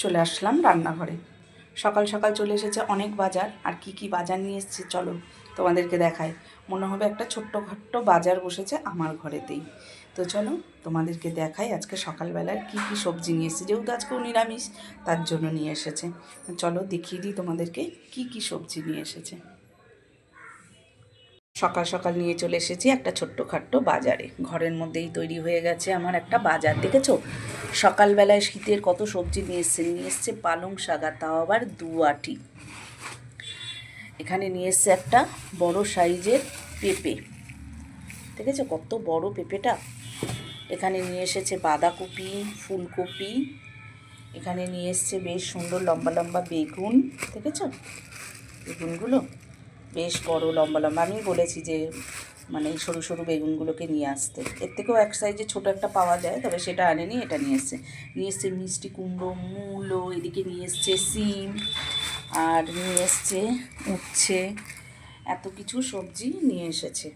চলে আসলাম রান্নাঘরে। সকাল সকাল চলে এসেছে অনেক বাজার। আর কি কি বাজার নিয়ে এসেছে চলো তোমাদেরকে দেখাই। মনে হবে একটা ছোট্টখাট্ট বাজার বসেছে আমার ঘরেতেই। তো চলো তোমাদেরকে দেখাই আজকে সকালবেলার কি কি সবজি নিয়ে এসেছে, যেহেতু আজকেও নিরামিষ তার জন্য নিয়ে এসেছে। চলো দেখিয়ে দিই তোমাদেরকে কি কি সবজি নিয়ে এসেছে। সকাল সকাল নিয়ে চলে এসেছি একটা ছোট্টখাট্ট বাজারে। ঘরের মধ্যেই তৈরি হয়ে গেছে আমার একটা বাজার, দেখেছো? সকালবেলায় শীতের কত সবজি নিয়ে এসছে পালং শাক, আর তাও আবার 2 আঁটি। এখানে নিয়ে এসছে একটা বড় সাইজের পেঁপে, দেখেছো কত বড় পেঁপেটা। এখানে নিয়ে এসেছে বাঁধাকপি, ফুলকপি। এখানে নিয়ে এসছে বেশ সুন্দর লম্বা লম্বা বেগুন, দেখেছো বেগুনগুলো বেশ বড় লম্বা লম্বা। আমি বলেছি যে মানে এই সরু সরু বেগুনগুলোকে নিয়ে আসতে। এর থেকেও এক সাইজে ছোটো একটা পাওয়া যায়, তবে সেটা আনেনি, এটা নিয়ে এসছে মিষ্টি কুমড়ো, মূলো। এদিকে নিয়ে এসছে সিম, আর নিয়ে এসছে উচ্ছে। এত কিছু সবজি নিয়ে এসেছে,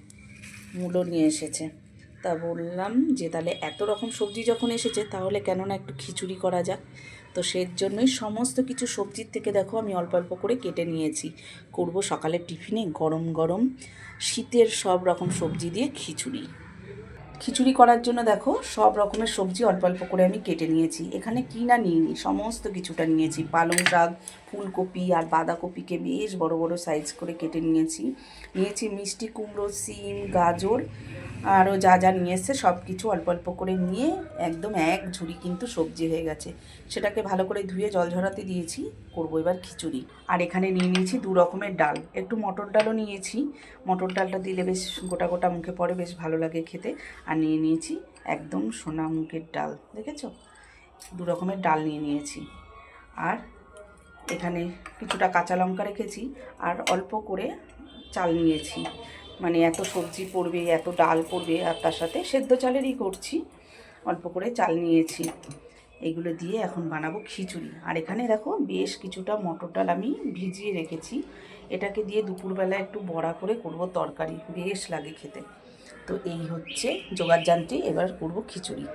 মূলো নিয়ে এসেছে। তা বললাম যে তাহলে এত রকম সবজি যখন এসেছে তাহলে কেন না একটু খিচুড়ি করা যাক। তো সেই জন্যই সমস্ত কিছু সবজির থেকে দেখো আমি অল্প অল্প করে কেটে নিয়েছি। করব সকালের টিফিনে গরম গরম শীতের সব রকম সবজি দিয়ে খিচুড়ি। খিচুড়ি করার জন্য দেখো সব রকমের সবজি অল্প অল্প করে আমি কেটে নিয়েছি। এখানে কি না নিইনি, সমস্ত কিছুটা নিয়েছি। পালং শাক, ফুলকপি আর বাঁধাকপিকে বেশ বড় বড় সাইজ করে কেটে নিয়েছি মিষ্টি কুমড়ো, সিম, গাজর, আরও যা যা নিয়ে এসছে সব কিছু অল্প অল্প করে নিয়ে একদম এক ঝুড়ি কিন্তু সবজি হয়ে গেছে। সেটাকে ভালো করে ধুয়ে জল ঝরাতে দিয়েছি, করবো এবার খিচুড়ি। আর এখানে নিয়ে নিয়েছি 2 রকমের ডাল, একটু মটর ডালও নিয়েছি। মটর ডালটা দিলে বেশ গোটা গোটা মুখে পড়ে, বেশ ভালো লাগে খেতে। আর নিয়ে নিয়েছি একদম সোনা মুগের ডাল, দেখেছো 2 রকমের ডাল নিয়ে নিয়েছি। আর এখানে কিছুটা কাঁচা লঙ্কা রেখেছি, আর অল্প করে চাল নিয়েছি। মানে এত সবজি পড়বে, এত ডাল পড়বে, আর তার সাথে সেদ্ধ চালেরই করছি। অল্প করে চাল নিয়েছি, এগুলো দিয়ে এখন বানাবো খিচুড়ি। আর এখানে দেখো বেশ কিছুটা মটর ডাল আমি ভিজিয়ে রেখেছি, এটাকে দিয়ে দুপুরবেলা একটু বড়া করে করব তরকারি, বেশ লাগে খেতে। তো এই হচ্ছে জোগাড় জান্তি, এবার করব খিচুড়ি।